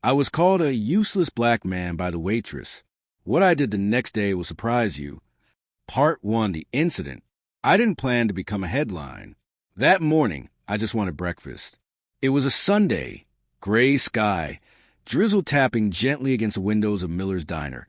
I was called a useless black man by the waitress. What I did the next day will surprise you. Part 1, the incident. I didn't plan to become a headline. That morning, I just wanted breakfast. It was a Sunday, gray sky, drizzle tapping gently against the windows of Miller's Diner,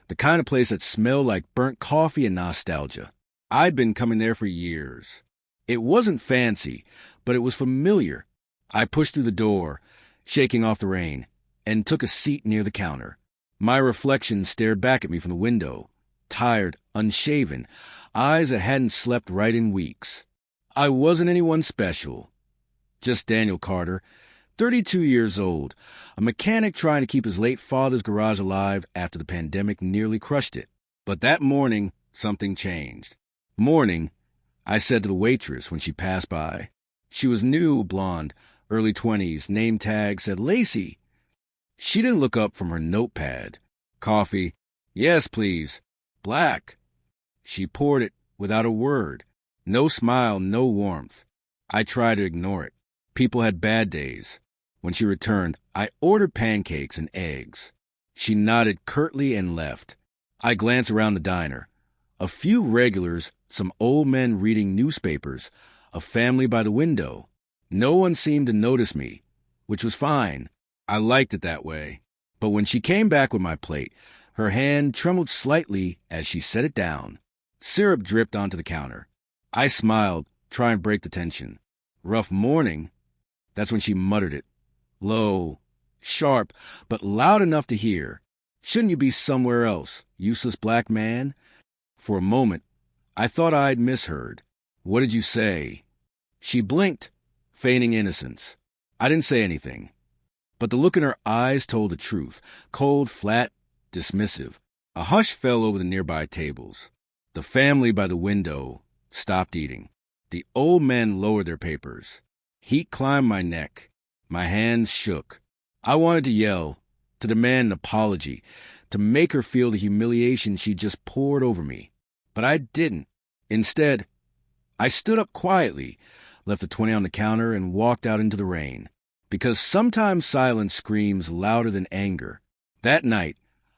the kind of place that smelled like burnt coffee and nostalgia. I'd been coming there for years. It wasn't fancy, but it was familiar. I pushed through the door, shaking off the rain, and took a seat near the counter. My reflection stared back at me from the window, tired, unshaven, eyes that hadn't slept right in weeks. I wasn't anyone special. Just Daniel Carter, 32 years old, a mechanic trying to keep his late father's garage alive after the pandemic nearly crushed it. But that morning, something changed. Morning, I said to the waitress when she passed by. She was new, blonde, early 20s, name tag said Lacey. She didn't look up from her notepad. Coffee? Yes, please. Black. She poured it without a word. No smile, no warmth. I tried to ignore it. People had bad days. When she returned, I ordered pancakes and eggs. She nodded curtly and left. I glanced around the diner. A few regulars, some old men reading newspapers, a family by the window. No one seemed to notice me, which was fine. I liked it that way. But when she came back with my plate, her hand trembled slightly as she set it down. Syrup dripped onto the counter. I smiled, trying to break the tension. Rough morning. That's when she muttered it. Low, sharp, but loud enough to hear. Shouldn't you be somewhere else, useless black man? For a moment, I thought I'd misheard. What did you say? She blinked, feigning innocence. I didn't say anything. But the look in her eyes told the truth, cold, flat, dismissive. A hush fell over the nearby tables. The family by the window stopped eating. The old men lowered their papers. Heat climbed my neck. My hands shook. I wanted to yell, to demand an apology, to make her feel the humiliation she just poured over me. But I didn't. Instead, I stood up quietly, left the 20 on the counter, and walked out into the rain. Because sometimes silence screams louder than anger. That night,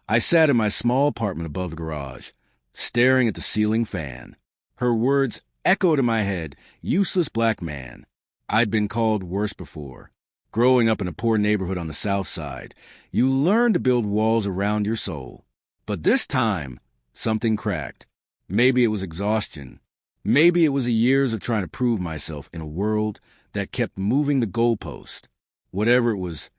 I sat in my small apartment above the garage, staring at the ceiling fan. Her words echoed in my head, useless black man. I'd been called worse before. Growing up in a poor neighborhood on the South Side, you learn to build walls around your soul. But this time, something cracked. Maybe it was exhaustion. Maybe it was the years of trying to prove myself in a world that kept moving the goalpost. Whatever it was,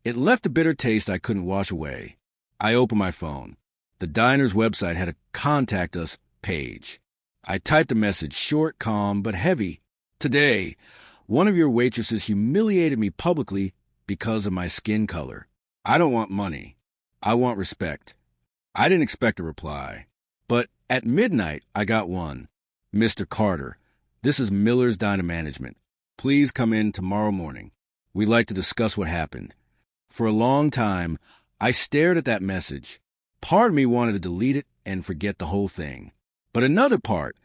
it left a bitter taste I couldn't wash away. I opened my phone. The diner's website had a Contact Us page. I typed a message, short, calm, but heavy. Today, one of your waitresses humiliated me publicly because of my skin color. I don't want money. I want respect. I didn't expect a reply. But at midnight, I got one. Mr. Carter, this is Miller's Diner Management. Please come in tomorrow morning. We'd like to discuss what happened. For a long time, I stared at that message. Part of me wanted to delete it and forget the whole thing. But another part,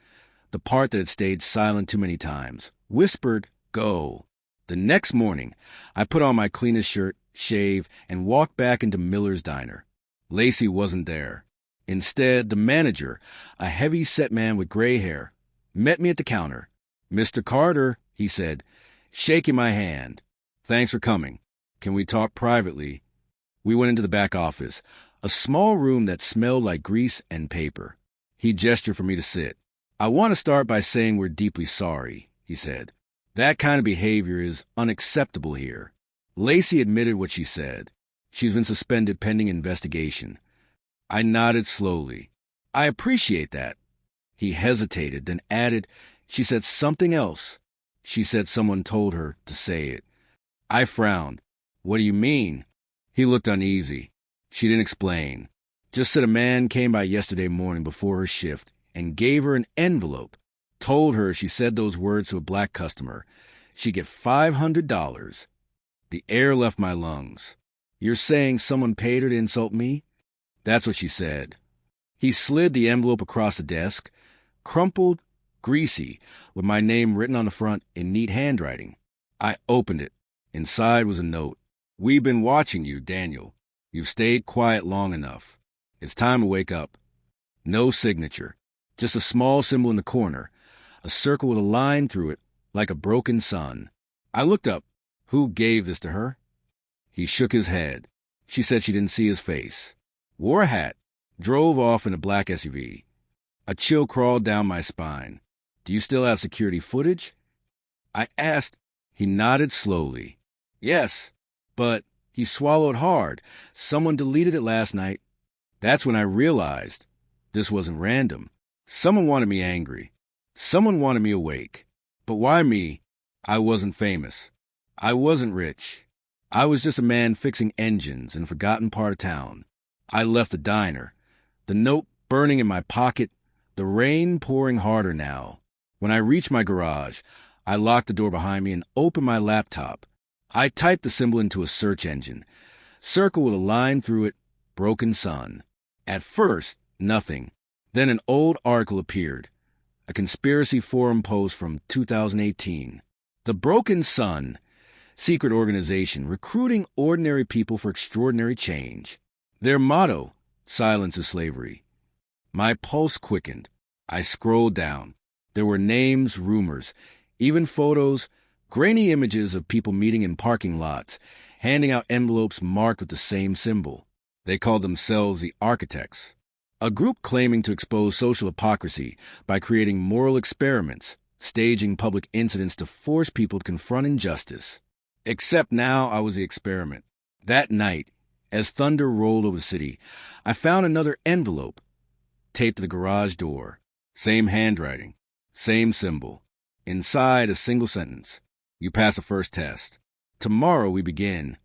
the part that had stayed silent too many times, whispered, go. The next morning, I put on my cleanest shirt, shaved, and walked back into Miller's Diner. Lacey wasn't there. Instead, the manager, a heavy-set man with gray hair, met me at the counter. Mr. Carter, he said, shaking my hand. Thanks for coming. Can we talk privately? We went into the back office, a small room that smelled like grease and paper. He gestured for me to sit. I want to start by saying we're deeply sorry, he said. That kind of behavior is unacceptable here. Lacey admitted what she said. She's been suspended pending investigation. I nodded slowly. I appreciate that. He hesitated, then added, she said something else. She said someone told her to say it. I frowned. What do you mean? He looked uneasy. She didn't explain. Just said a man came by yesterday morning before her shift and gave her an envelope. Told her she said those words to a black customer. She'd get $500. The air left my lungs. You're saying someone paid her to insult me? That's what she said. He slid the envelope across the desk, crumpled, greasy, with my name written on the front in neat handwriting. I opened it. Inside was a note. "We've been watching you, Daniel. You've stayed quiet long enough. It's time to wake up." No signature, just a small symbol in the corner, a circle with a line through it, like a broken sun. I looked up. Who gave this to her? He shook his head. She said she didn't see his face. Wore a hat. Drove off in a black SUV. A chill crawled down my spine. "Do you still have security footage?" I asked. He nodded slowly. "Yes, but..." He swallowed hard. "Someone deleted it last night." That's when I realized this wasn't random. Someone wanted me angry. Someone wanted me awake. But why me? I wasn't famous. I wasn't rich. I was just a man fixing engines in a forgotten part of town. I left the diner, the note burning in my pocket, the rain pouring harder now. When I reached my garage, I locked the door behind me and opened my laptop. I typed the symbol into a search engine. Circle with a line through it, broken sun. At first, nothing. Then an old article appeared. A conspiracy forum post from 2018. The Broken Sun, secret organization recruiting ordinary people for extraordinary change. Their motto, silence is slavery. My pulse quickened. I scrolled down. There were names, rumors, even photos, grainy images of people meeting in parking lots, handing out envelopes marked with the same symbol. They called themselves the Architects, a group claiming to expose social hypocrisy by creating moral experiments, staging public incidents to force people to confront injustice. Except now I was the experiment. That night, as thunder rolled over the city, I found another envelope taped to the garage door. Same handwriting, same symbol. Inside, a single sentence. "You passed the first test. Tomorrow we begin."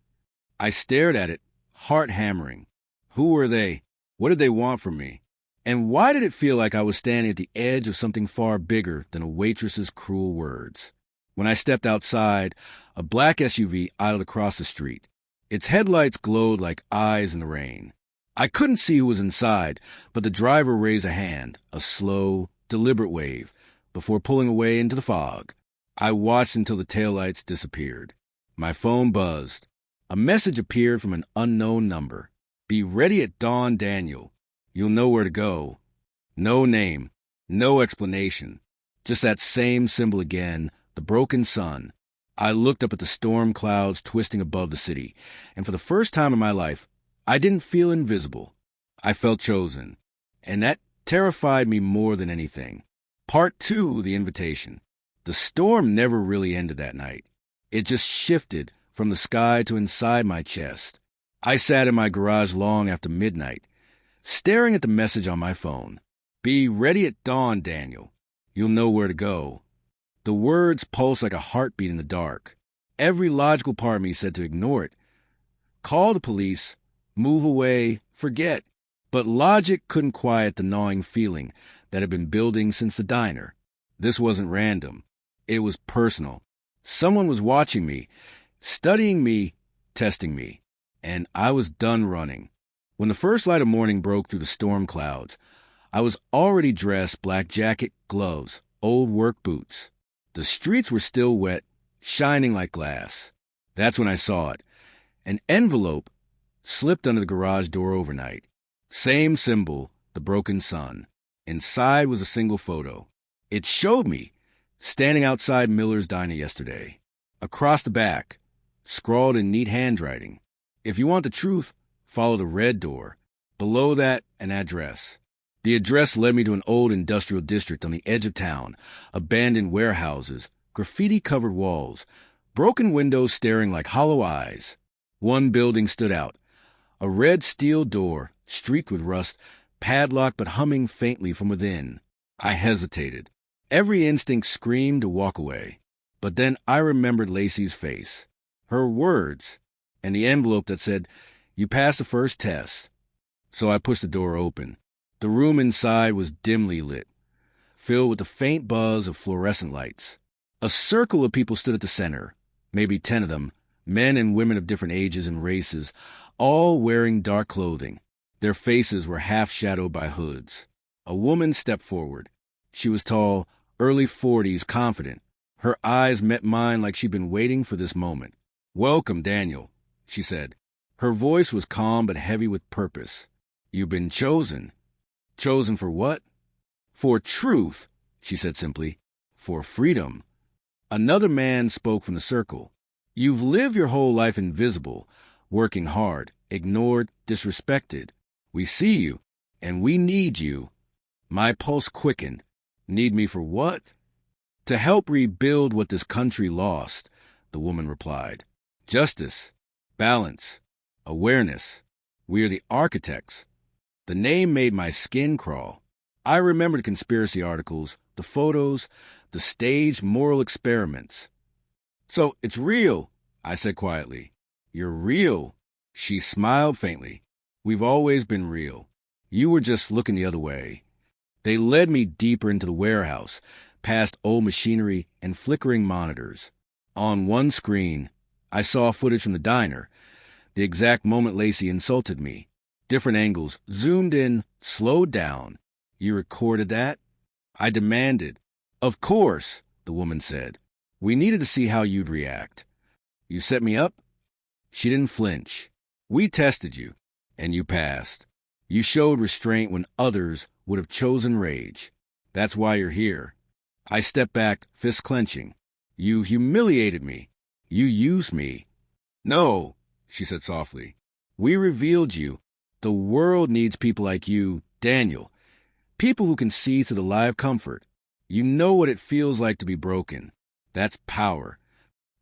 I stared at it, heart hammering. Who were they? What did they want from me? And why did it feel like I was standing at the edge of something far bigger than a waitress's cruel words? When I stepped outside, a black SUV idled across the street. Its headlights glowed like eyes in the rain. I couldn't see who was inside, but the driver raised a hand, a slow, deliberate wave, before pulling away into the fog. I watched until the taillights disappeared. My phone buzzed. A message appeared from an unknown number. "Be ready at dawn, Daniel. You'll know where to go." No name, no explanation. Just that same symbol again, the broken sun. I looked up at the storm clouds twisting above the city, and for the first time in my life, I didn't feel invisible. I felt chosen. And that terrified me more than anything. Part 2, the invitation. The storm never really ended that night. It just shifted from the sky to inside my chest. I sat in my garage long after midnight, staring at the message on my phone. "Be ready at dawn, Daniel. You'll know where to go." The words pulsed like a heartbeat in the dark. Every logical part of me said to ignore it. Call the police, move away, forget. But logic couldn't quiet the gnawing feeling that had been building since the diner. This wasn't random. It was personal. Someone was watching me, studying me, testing me. And I was done running. When the first light of morning broke through the storm clouds, I was already dressed, black jacket, gloves, old work boots. The streets were still wet, shining like glass. That's when I saw it. An envelope slipped under the garage door overnight. Same symbol, the broken sun. Inside was a single photo. It showed me standing outside Miller's diner yesterday. Across the back, scrawled in neat handwriting, "If you want the truth, follow the red door." Below that, an address. The address led me to an old industrial district on the edge of town, abandoned warehouses, graffiti-covered walls, broken windows staring like hollow eyes. One building stood out, a red steel door, streaked with rust, padlocked but humming faintly from within. I hesitated. Every instinct screamed to walk away. But then I remembered Lacey's face, her words, and the envelope that said, "You passed the first test." So I pushed the door open. The room inside was dimly lit, filled with the faint buzz of fluorescent lights. A circle of people stood at the center, maybe 10 of them, men and women of different ages and races, all wearing dark clothing. Their faces were half shadowed by hoods. A woman stepped forward. She was tall, early 40s, confident. Her eyes met mine like she'd been waiting for this moment. "Welcome, Daniel. she said. Her voice was calm but heavy with purpose. You've been chosen. Chosen for what? For truth, she said simply. For freedom. Another man spoke from the circle. You've lived your whole life invisible, working hard, ignored, disrespected. We see you, and we need you. My pulse quickened. Need me for what? To help rebuild what this country lost, the woman replied. Justice, balance, awareness. We are the architects. The name made my skin crawl. I remembered conspiracy articles, the photos, the staged moral experiments. So it's real, I said quietly. You're real. She smiled faintly. We've always been real. You were just looking the other way. They led me deeper into the warehouse, past old machinery and flickering monitors. On one screen, I saw footage from the diner, the exact moment Lacey insulted me. Different angles, zoomed in, slowed down. You recorded that? I demanded. Of course, the woman said. We needed to see how you'd react. You set me up? She didn't flinch. We tested you, and you passed. You showed restraint when others would have chosen rage. That's why you're here. I stepped back, fist clenching. You humiliated me. You used me. No, she said softly. We revealed you. The world needs people like you, Daniel. People who can see through the lie of comfort. You know what it feels like to be broken. That's power.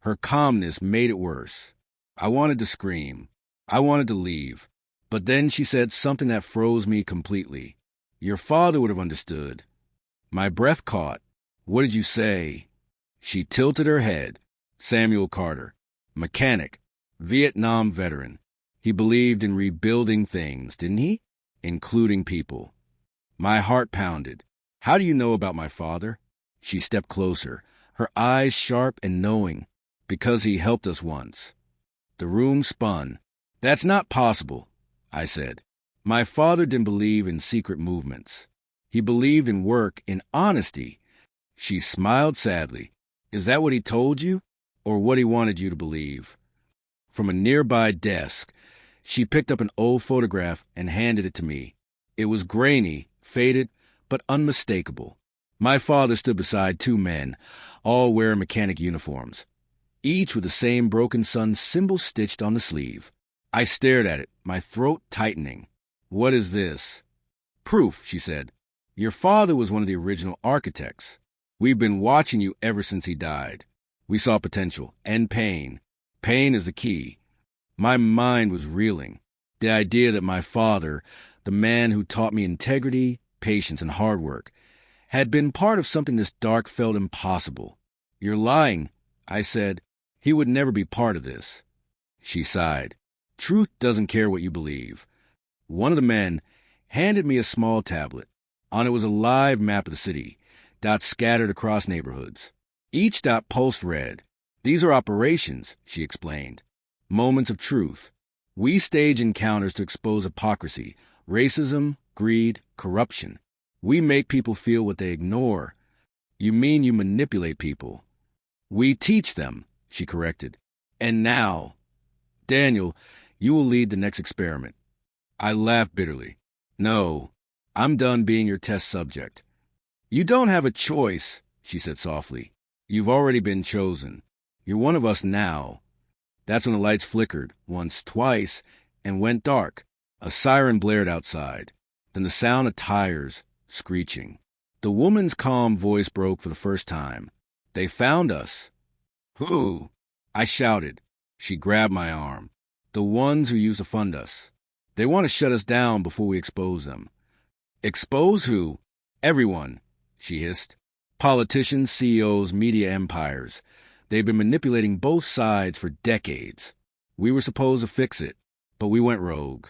Her calmness made it worse. I wanted to scream. I wanted to leave. But then she said something that froze me completely. Your father would have understood. My breath caught. What did you say? She tilted her head. Samuel Carter, mechanic, Vietnam veteran. He believed in rebuilding things, didn't he? Including people. My heart pounded. How do you know about my father? She stepped closer, her eyes sharp and knowing. Because he helped us once. The room spun. That's not possible, I said. My father didn't believe in secret movements. He believed in work, in honesty. She smiled sadly. Is that what he told you, or what he wanted you to believe? From a nearby desk, she picked up an old photograph and handed it to me. It was grainy, faded, but unmistakable. My father stood beside two men, all wearing mechanic uniforms, each with the same broken sun symbol stitched on the sleeve. I stared at it, my throat tightening. What is this? Proof, she said. Your father was one of the original architects. We've been watching you ever since he died. We saw potential and pain. Pain is the key. My mind was reeling. The idea that my father, the man who taught me integrity, patience, and hard work, had been part of something this dark felt impossible. You're lying, I said. He would never be part of this. She sighed. Truth doesn't care what you believe. One of the men handed me a small tablet. On it was a live map of the city, dots scattered across neighborhoods. Each dot pulsed red. These are operations, she explained. Moments of truth. We stage encounters to expose hypocrisy, racism, greed, corruption. We make people feel what they ignore. You mean you manipulate people? We teach them, she corrected. And now, Daniel, you will lead the next experiment. I laughed bitterly. No, I'm done being your test subject. You don't have a choice, she said softly. You've already been chosen. You're one of us now. That's when the lights flickered, once, twice, and went dark. A siren blared outside. Then the sound of tires screeching. The woman's calm voice broke for the first time. They found us. Who? I shouted. She grabbed my arm. The ones who used to fund us. They want to shut us down before we expose them. Expose who? Everyone, she hissed. Politicians, CEOs, media empires. They've been manipulating both sides for decades. We were supposed to fix it, but we went rogue.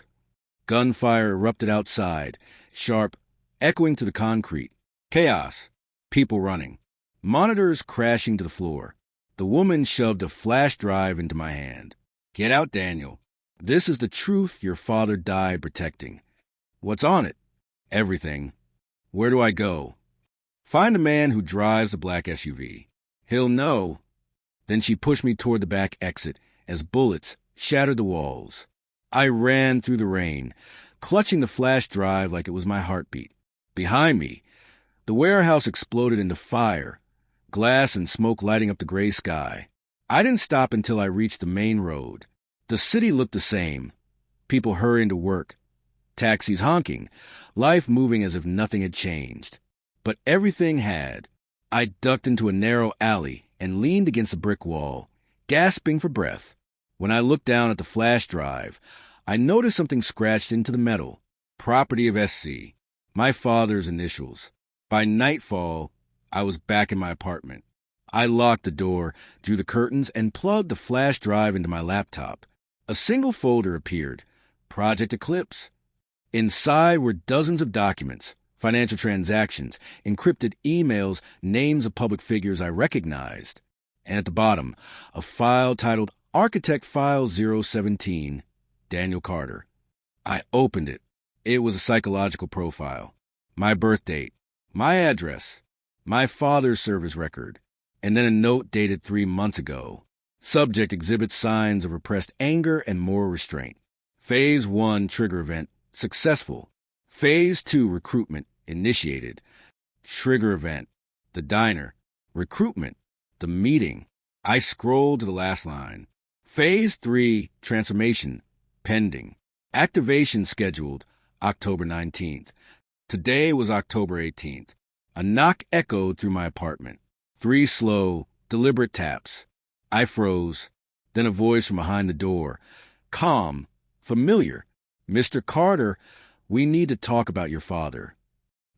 Gunfire erupted outside, sharp, echoing to the concrete. Chaos. People running. Monitors crashing to the floor. The woman shoved a flash drive into my hand. Get out, Daniel. This is the truth your father died protecting. What's on it? Everything. Where do I go? Find a man who drives a black SUV. He'll know. Then she pushed me toward the back exit as bullets, shattered the walls. I ran through the rain, clutching the flash drive like it was my heartbeat. Behind me, the warehouse exploded into fire, glass and smoke lighting up the gray sky. I didn't stop until I reached the main road. The city looked the same. People hurrying to work, taxis honking, life moving as if nothing had changed. But everything had. I ducked into a narrow alley and leaned against a brick wall, gasping for breath. When I looked down at the flash drive, I noticed something scratched into the metal. Property of SC. My father's initials. By nightfall, I was back in my apartment. I locked the door, drew the curtains, and plugged the flash drive into my laptop. A single folder appeared. Project Eclipse. Inside were dozens of documents, financial transactions, encrypted emails, names of public figures I recognized. And at the bottom, a file titled Architect File 017, Daniel Carter. I opened it. It was a psychological profile. My birth date, my address, my father's service record, and then a note dated 3 months ago. Subject exhibits signs of repressed anger and moral restraint. Phase 1 trigger event, successful. Phase 2 recruitment, initiated. Trigger event, the diner. Recruitment, the meeting. I scrolled to the last line. Phase 3 transformation, pending. Activation scheduled October 19th. Today was October 18th. A knock echoed through my apartment. 3 slow, deliberate taps. I froze. Then a voice from behind the door. Calm, familiar. Mr. Carter, we need to talk about your father.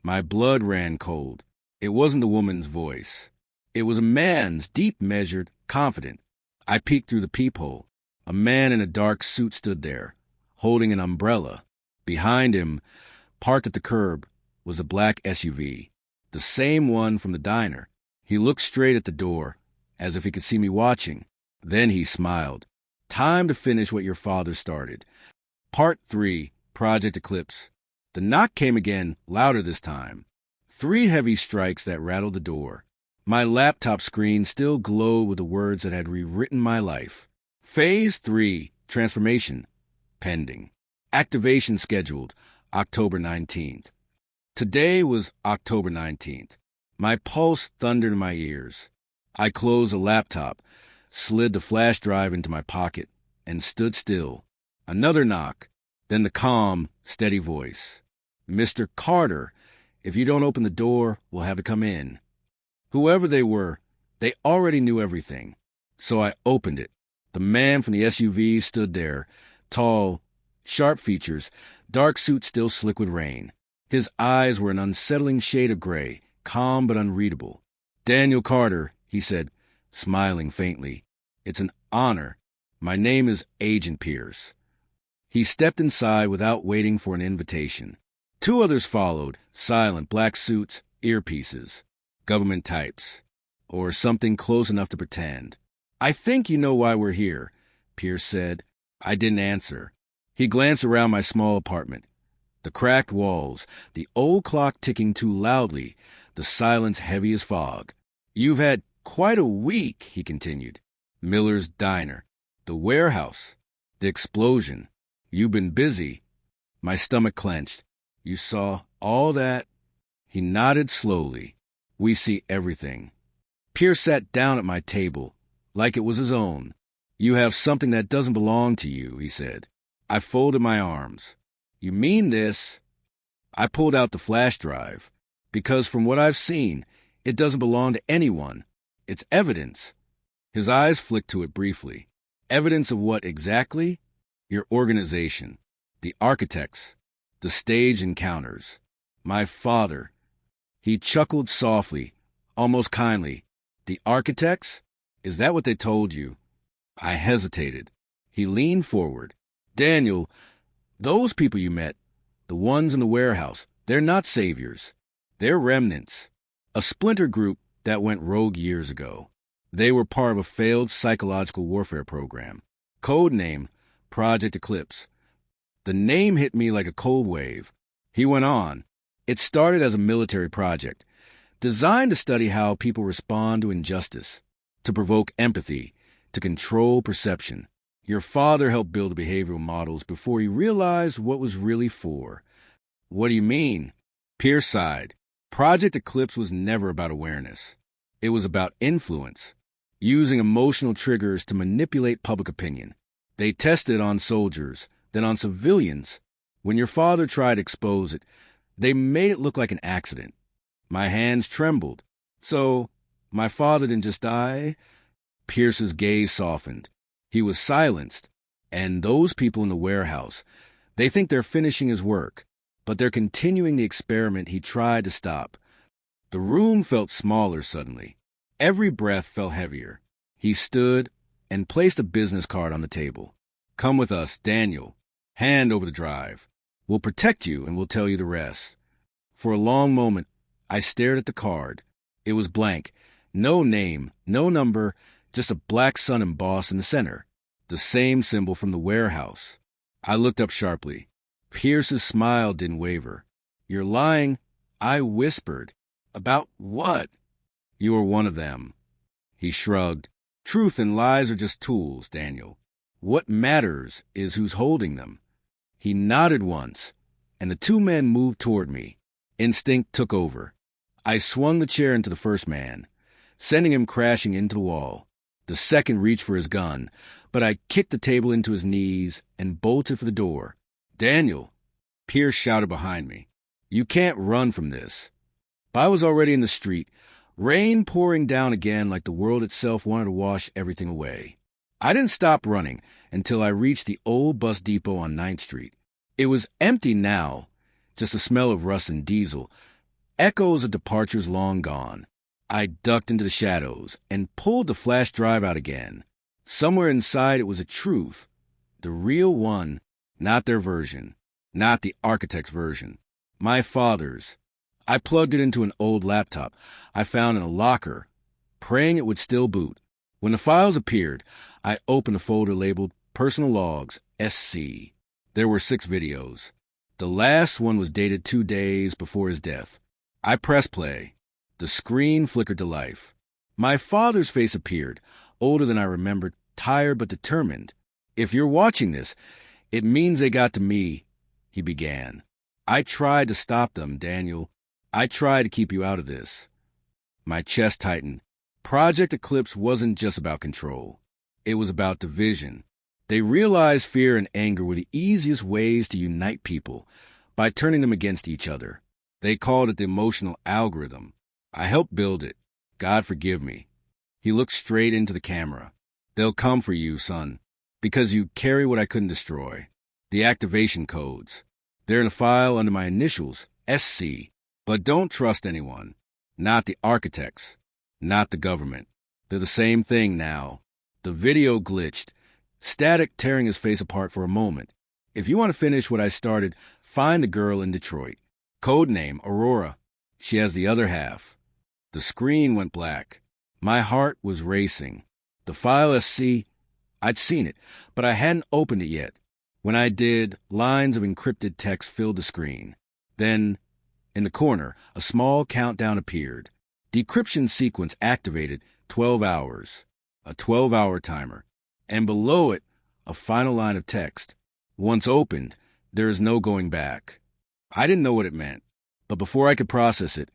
My blood ran cold. It wasn't the woman's voice. It was a man's, deep measured, confident. I peeked through the peephole. A man in a dark suit stood there, holding an umbrella. Behind him, parked at the curb, was a black SUV, the same one from the diner. He looked straight at the door, as if he could see me watching. Then he smiled. Time to finish what your father started. Part 3, Project Eclipse. The knock came again, louder this time. 3 heavy strikes that rattled the door. My laptop screen still glowed with the words that had rewritten my life. Phase 3, transformation, pending. Activation scheduled October 19th. Today was October 19th. My pulse thundered in my ears. I closed the laptop, slid the flash drive into my pocket, and stood still. Another knock, then the calm, steady voice. Mr. Carter, if you don't open the door, we'll have to come in. Whoever they were, they already knew everything. So I opened it. The man from the SUV stood there, tall, sharp features, dark suit still slick with rain. His eyes were an unsettling shade of gray, calm but unreadable. Daniel Carter, he said, smiling faintly. It's an honor. My name is Agent Pierce. He stepped inside without waiting for an invitation. 2 others followed, silent, black suits, earpieces. Government types, or something close enough to pretend. I think you know why we're here, Pierce said. I didn't answer. He glanced around my small apartment. The cracked walls, the old clock ticking too loudly, the silence heavy as fog. You've had quite a week, he continued. Miller's diner, the warehouse, the explosion. You've been busy. My stomach clenched. You saw all that? He nodded slowly. We see everything. Pierce sat down at my table, like it was his own. You have something that doesn't belong to you, he said. I folded my arms. You mean this? I pulled out the flash drive, because from what I've seen, it doesn't belong to anyone. It's evidence. His eyes flicked to it briefly. Evidence of what exactly? Your organization, the architects, the stage encounters. My father. He chuckled softly, almost kindly. The architects? Is that what they told you? I hesitated. He leaned forward. Daniel, those people you met, the ones in the warehouse, they're not saviors. They're remnants. A splinter group that went rogue years ago. They were part of a failed psychological warfare program. Code name, Project Eclipse. The name hit me like a cold wave. He went on. It started as a military project, designed to study how people respond to injustice, to provoke empathy, to control perception. Your father helped build the behavioral models before he realized what was really for. What do you mean? Pierce sighed. Project Eclipse was never about awareness. It was about influence, using emotional triggers to manipulate public opinion. They tested it on soldiers, then on civilians. When your father tried to expose it, they made it look like an accident. My hands trembled. So, my father didn't just die? Pierce's gaze softened. He was silenced. And those people in the warehouse, they think they're finishing his work, but they're continuing the experiment he tried to stop. The room felt smaller suddenly. Every breath felt heavier. He stood and placed a business card on the table. Come with us, Daniel. Hand over the drive. We'll protect you and we'll tell you the rest. For a long moment, I stared at the card. It was blank. No name, no number, just a black sun embossed in the center. The same symbol from the warehouse. I looked up sharply. Pierce's smile didn't waver. You're lying, I whispered. About what? You are one of them. He shrugged. Truth and lies are just tools, Daniel. What matters is who's holding them. He nodded once, and the two men moved toward me. Instinct took over. I swung the chair into the first man, sending him crashing into the wall. The second reached for his gun, but I kicked the table into his knees and bolted for the door. Daniel! Pierce shouted behind me. You can't run from this. But I was already in the street, rain pouring down again like the world itself wanted to wash everything away. I didn't stop running until I reached the old bus depot on 9th Street. It was empty now, just the smell of rust and diesel, echoes of departures long gone. I ducked into the shadows and pulled the flash drive out again. Somewhere inside it was a truth, the real one, not their version, not the architect's version, my father's. I plugged it into an old laptop I found in a locker, praying it would still boot. When the files appeared, I opened a folder labeled Personal Logs, SC. There were 6 videos. The last one was dated 2 days before his death. I pressed play. The screen flickered to life. My father's face appeared, older than I remembered, tired but determined. If you're watching this, it means they got to me, he began. I tried to stop them, Daniel. I tried to keep you out of this. My chest tightened. Project Eclipse wasn't just about control. It was about division. They realized fear and anger were the easiest ways to unite people, by turning them against each other. They called it the emotional algorithm. I helped build it. God forgive me. He looked straight into the camera. They'll come for you, son, because you carry what I couldn't destroy. The activation codes. They're in a file under my initials, SC. But don't trust anyone. Not the architects. Not the government. They're the same thing now. The video glitched, static tearing his face apart for a moment. If you want to finish what I started, find the girl in Detroit. Codename Aurora. She has the other half. The screen went black. My heart was racing. The file SC, I'd seen it, but I hadn't opened it yet. When I did, lines of encrypted text filled the screen. Then, in the corner, a small countdown appeared. Decryption sequence activated 12 hours. A 12-hour timer. And below it, a final line of text. Once opened, there is no going back. I didn't know what it meant, but before I could process it,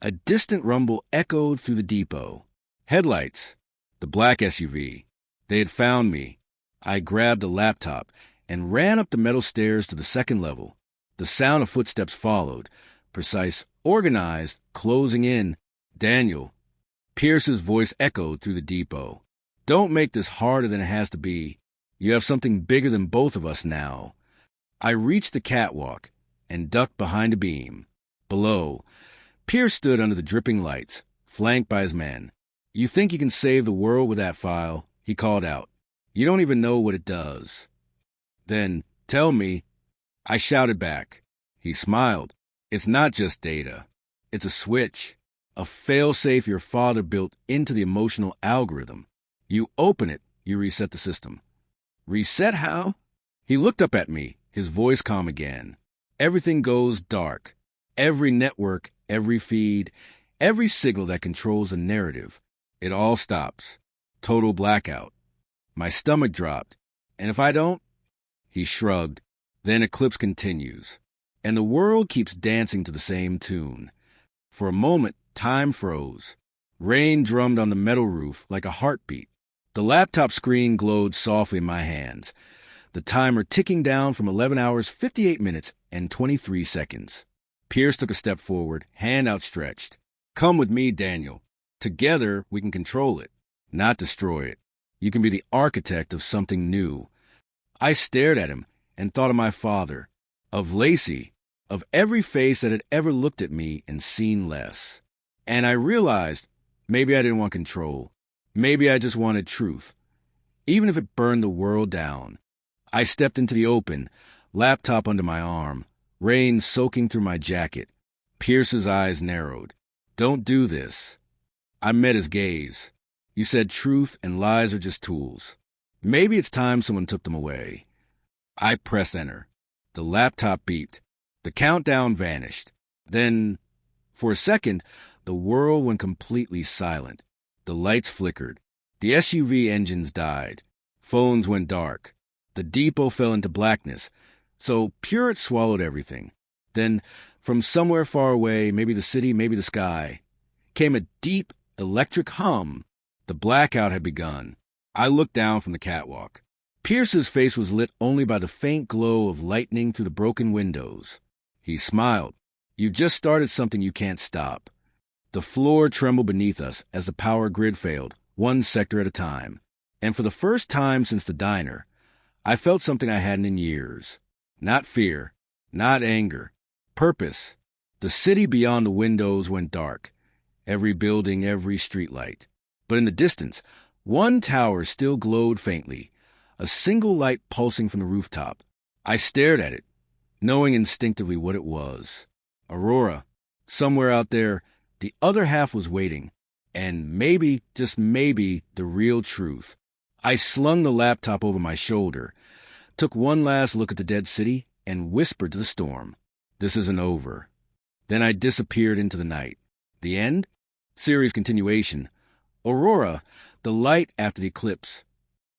a distant rumble echoed through the depot. Headlights. The black SUV. They had found me. I grabbed a laptop and ran up the metal stairs to the second level. The sound of footsteps followed, precise, organized, closing in. Daniel. Pierce's voice echoed through the depot. Don't make this harder than it has to be. You have something bigger than both of us now. I reached the catwalk and ducked behind a beam. Below, Pierce stood under the dripping lights, flanked by his men. You think you can save the world with that file? He called out. You don't even know what it does. Then, tell me. I shouted back. He smiled. It's not just data. It's a switch. A failsafe your father built into the emotional algorithm. You open it, you reset the system. Reset how? He looked up at me, his voice calm again. Everything goes dark. Every network, every feed, every signal that controls a narrative. It all stops. Total blackout. My stomach dropped. And if I don't? He shrugged. Then eclipse continues. And the world keeps dancing to the same tune. For a moment, time froze. Rain drummed on the metal roof like a heartbeat. The laptop screen glowed softly in my hands, the timer ticking down from 11 hours, 58 minutes, and 23 seconds. Pierce took a step forward, hand outstretched. Come with me, Daniel. Together, we can control it, not destroy it. You can be the architect of something new. I stared at him and thought of my father, of Lacey, of every face that had ever looked at me and seen less. And I realized maybe I didn't want control. Maybe I just wanted truth, even if it burned the world down. I stepped into the open, laptop under my arm, rain soaking through my jacket. Pierce's eyes narrowed. Don't do this. I met his gaze. You said truth and lies are just tools. Maybe it's time someone took them away. I pressed enter. The laptop beeped. The countdown vanished. Then, for a second, the world went completely silent. The lights flickered. The SUV engines died. Phones went dark. The depot fell into blackness. So pure it swallowed everything. Then, from somewhere far away, maybe the city, maybe the sky, came a deep, electric hum. The blackout had begun. I looked down from the catwalk. Pierce's face was lit only by the faint glow of lightning through the broken windows. He smiled. You've just started something you can't stop. The floor trembled beneath us as the power grid failed, one sector at a time. And for the first time since the diner, I felt something I hadn't in years. Not fear, not anger, purpose. The city beyond the windows went dark. Every building, every streetlight. But in the distance, one tower still glowed faintly, a single light pulsing from the rooftop. I stared at it, knowing instinctively what it was. Aurora. Somewhere out there, the other half was waiting. And maybe, just maybe, the real truth. I slung the laptop over my shoulder, took one last look at the dead city, and whispered to the storm, "This isn't over." Then I disappeared into the night. The end? Series continuation. Aurora, the light after the eclipse,